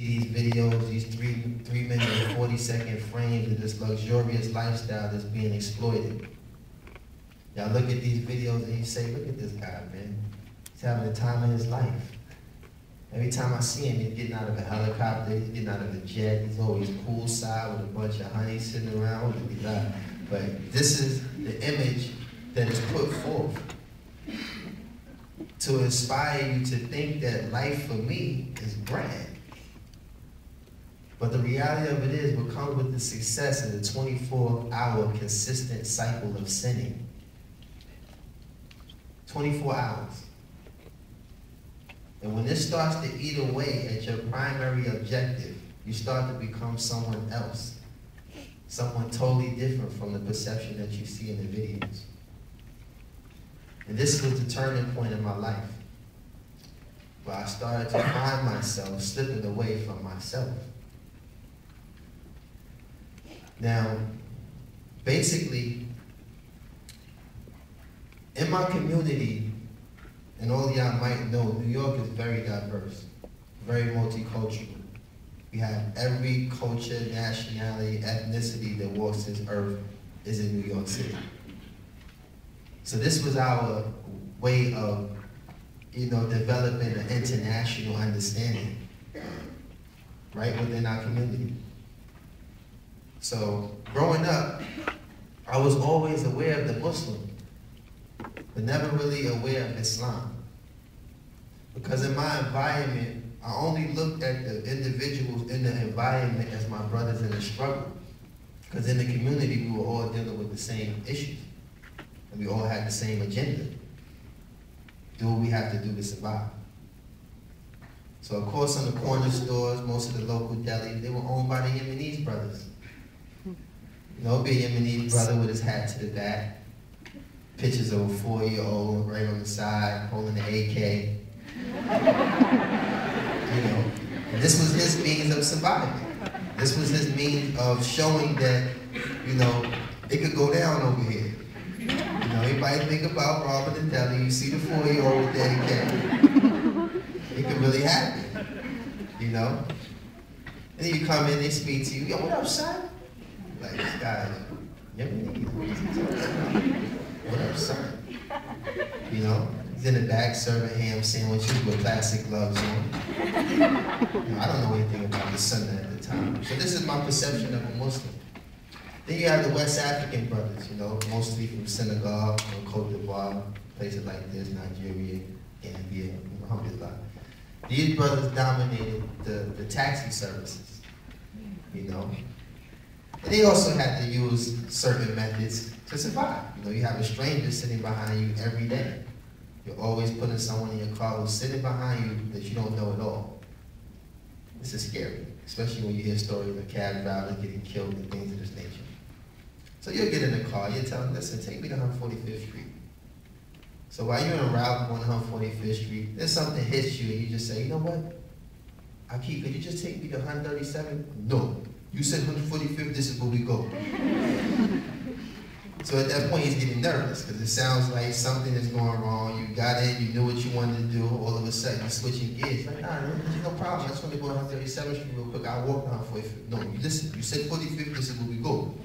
these videos, these 3 minute and 40-second frames of this luxurious lifestyle that's being exploited. Y'all look at these videos and you say, look at this guy, man. He's having the time of his life. Every time I see him, he's getting out of a helicopter, he's getting out of a jet, he's always poolside with a bunch of honey sitting around. But this is the image that is put forth to inspire you to think that life for me is grand. But the reality of it is, what comes with the success is a 24-hour consistent cycle of sinning. 24 hours. And when this starts to eat away at your primary objective, you start to become someone else. Someone totally different from the perception that you see in the videos. And this was the turning point in my life, where I started to find myself slipping away from myself. Now, basically, in my community, and all y'all might know, New York is very diverse, very multicultural. We have every culture, nationality, ethnicity that walks this earth is in New York City. So this was our way of, developing an international understanding, right, within our community. So growing up, I was always aware of the Muslim, but never really aware of Islam. Because in my environment, I only looked at the individuals in the environment as my brothers in the struggle. Because in the community, we were all dealing with the same issues. And we all had the same agenda. Do what we have to do to survive. So of course, on the corner stores, most of the local delis, they were owned by the Yemenis brothers. It'd be a Yemeni brother with his hat to the back, pictures of a 4-year-old right on the side, holding the AK. And this was his means of surviving. This was his means of showing that, it could go down over here. Everybody think about robbing the deli, you see the 4-year-old with the AK. It could really happen, And then you come in, they speak to you, yo, what up, son? Like, this guy, what up, son? He's in the back serving ham sandwiches with plastic gloves on. I don't know anything about the Sunnah at the time. So this is my perception of a Muslim. Then you have the West African brothers, mostly from Senegal, Cote d'Ivoire, places like this, Nigeria, Gambia, alhamdulillah. These brothers dominated the taxi services, And they also had to use certain methods to survive. You have a stranger sitting behind you every day. You're always putting someone in your car who's sitting behind you that you don't know at all. This is scary, especially when you hear stories of cab drivers getting killed and things of this nature. So you'll get in the car, you tell them, listen, take me to 145th Street. So while you're en route going 145th Street, there's something hits you and you just say, you know what? Aki, could you just take me to 137? No. You said 145th, this is where we go. So at that point, he's getting nervous because it sounds like something is going wrong. You got in, you knew what you wanted to do. All of a sudden, you're switching gears. Like, nah, there's no problem. I just want to go to 137th Street real quick. I'll walk down 45th. No, you listen. You said 45th, this is where we go.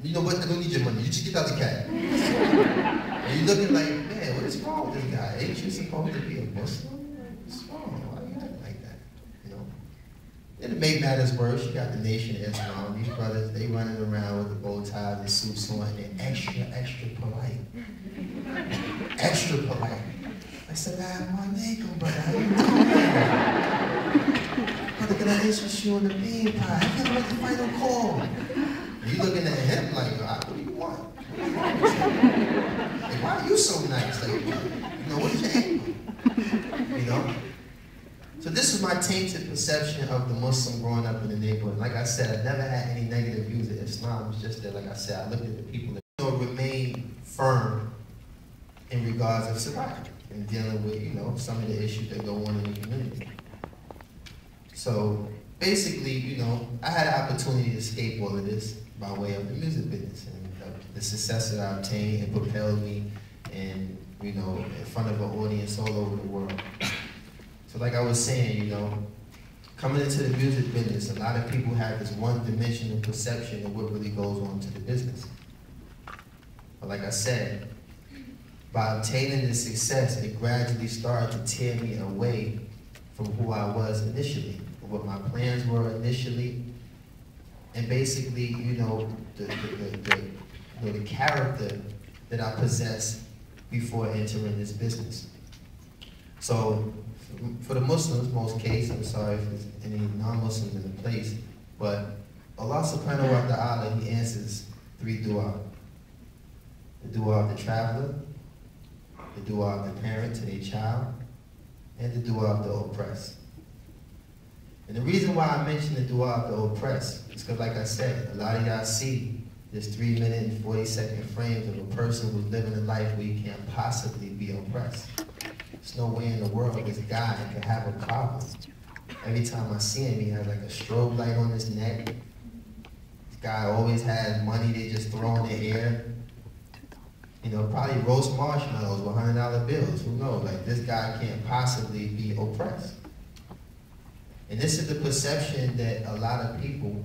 You know what? I don't need your money. You just get out the cab. And you're looking like, man, what is wrong with this guy? Ain't you supposed to be a Muslim? What's wrong? Why are you acting like that? And to make matters worse, you got the Nation of Islam. These brothers, they running around with the bow ties and suits on, and they're extra polite. Extra polite. Assalamu alaikum, brother. How you doing? Brother, can I interest you on the bean pie? I can't make the final call. And you looking at him like, what do you want? Like, why are you so nice? Like, what is your angle? So this is my tainted perception of the Muslim growing up in the neighborhood. Like I said, I never had any negative views of Islam. It's just that, like I said, I looked at the people that remain firm in regards of surviving and dealing with, some of the issues that go on in the community. So basically, I had an opportunity to escape all of this by way of the music business and the success that I obtained and propelled me and, in front of an audience all over the world. So like I was saying, coming into the music business, a lot of people have this one-dimensional perception of what really goes on to the business. But like I said, by obtaining this success, it gradually started to tear me away from who I was initially, what my plans were initially, and basically, you know, the character that I possessed before entering this business. So, for the Muslims, most cases, I'm sorry if there's any non-Muslims in the place, but Allah subhanahu wa ta'ala, He answers 3 dua. The dua of the traveler, the dua of the parent to their child, and the dua of the oppressed. And the reason why I mention the dua of the oppressed is because, like I said, a lot of y'all see this 3-minute and 40-second frames of a person who's living a life where you can't possibly be oppressed. There's no way in the world this guy can have a problem. Every time I see him, he has like a strobe light on his neck. This guy always has money they just throw in the air. You know, probably roast marshmallows with $100 bills. Who knows? Like, this guy can't possibly be oppressed. And this is the perception that a lot of people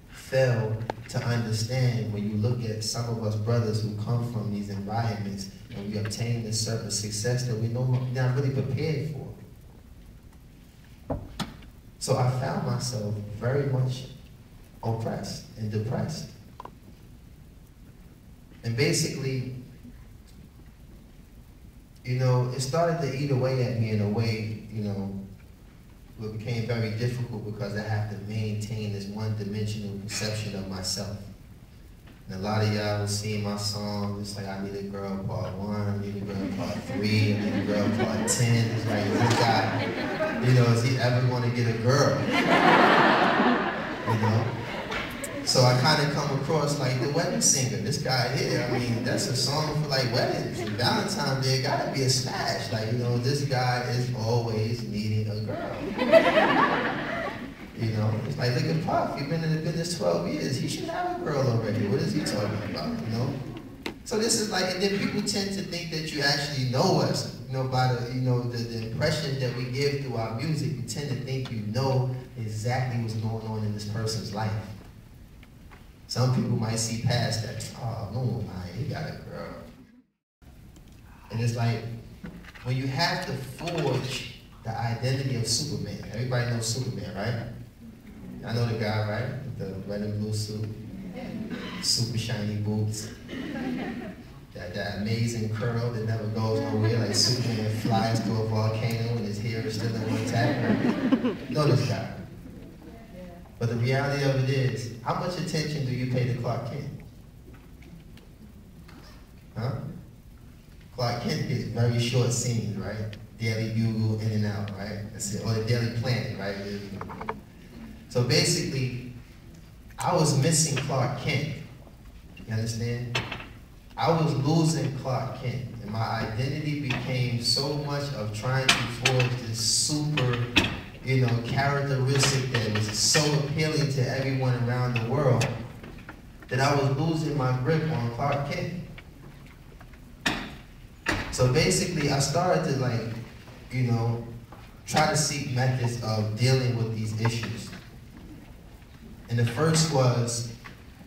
fail to understand when you look at some of us brothers who come from these environments and we obtain this certain success that we're not really prepared for. So I found myself very much oppressed and depressed. And basically, you know, it started to eat away at me in a way, you know, it became very difficult because I have to maintain this one-dimensional perception of myself. And a lot of y'all will see my song, it's like, I need a girl part 1, I need a girl part 3, I need a girl part 10. It's like, this guy, you know, is he ever going to get a girl? You know? So I kind of come across like the wedding singer. This guy here, I mean, that's a song for like weddings. And Valentine's Day, gotta be a smash. Like, you know, this guy is always needing a girl. You know, it's like, look at Puff, you've been in the business 12 years. He should have a girl already. What is he talking about, you know? So this is like, and then people tend to think that you actually know us, you know, by the, you know, the impression that we give through our music. You tend to think you know exactly what's going on in this person's life. Some people might see past that. Oh, Loon, he got a girl. And it's like, when you have to forge the identity of Superman. Everybody knows Superman, right? I know the guy, right? With the red and blue suit, super shiny boots, that amazing curl that never goes nowhere, like Superman flies to a volcano and his hair is still intact. Right? Know this guy. But the reality of it is, how much attention do you pay to Clark Kent? Huh? Clark Kent gets very short scenes, right? Daily Bugle, in and out, right? That's it. Or the Daily Planet, right? So basically, I was missing Clark Kent. You understand? I was losing Clark Kent. And my identity became so much of trying to forge this super, you know, characteristic that was so appealing to everyone around the world that I was losing my grip on Clark Kent. So basically, I started to, like, you know, try to seek methods of dealing with these issues. And the first was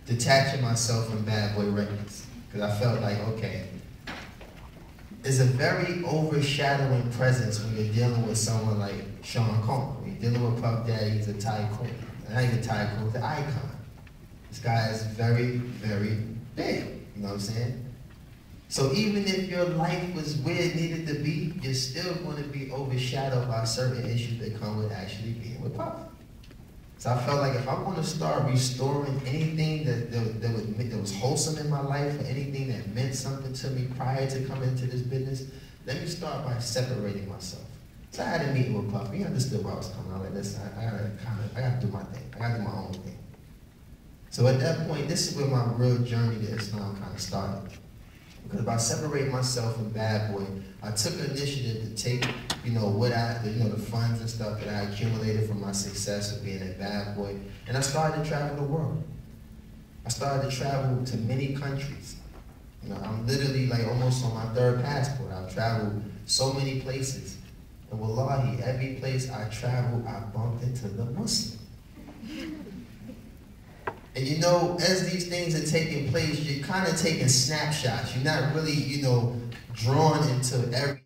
detaching myself from Bad Boy Records, because I felt like, okay, there's a very overshadowing presence when you're dealing with someone like Sean Combs. When you're dealing with Puff Daddy, he's a tycoon. Not even a tycoon, he's an icon. This guy is very, very big, you know what I'm saying? So even if your life was where it needed to be, you're still going to be overshadowed by certain issues that come with actually being with Puff. So I felt like if I want to start restoring anything that was wholesome in my life, or anything that meant something to me prior to coming into this business, let me start by separating myself. So I had a meeting with Puff. He understood where I was coming. I was like, listen, I gotta do my thing. I gotta do my own thing. So at that point, this is where my real journey to Islam kind of started. Because by separating myself from Bad Boy, I took an initiative to take, you know, the funds and stuff that I accumulated from my success of being a Bad Boy, and I started to travel the world. I started to travel to many countries. You know, I'm literally like almost on my 3rd passport. I've traveled so many places. And wallahi, every place I traveled, I bumped into the Muslim. And you know, as these things are taking place, you're kind of taking snapshots. You're not really, you know, drawn into every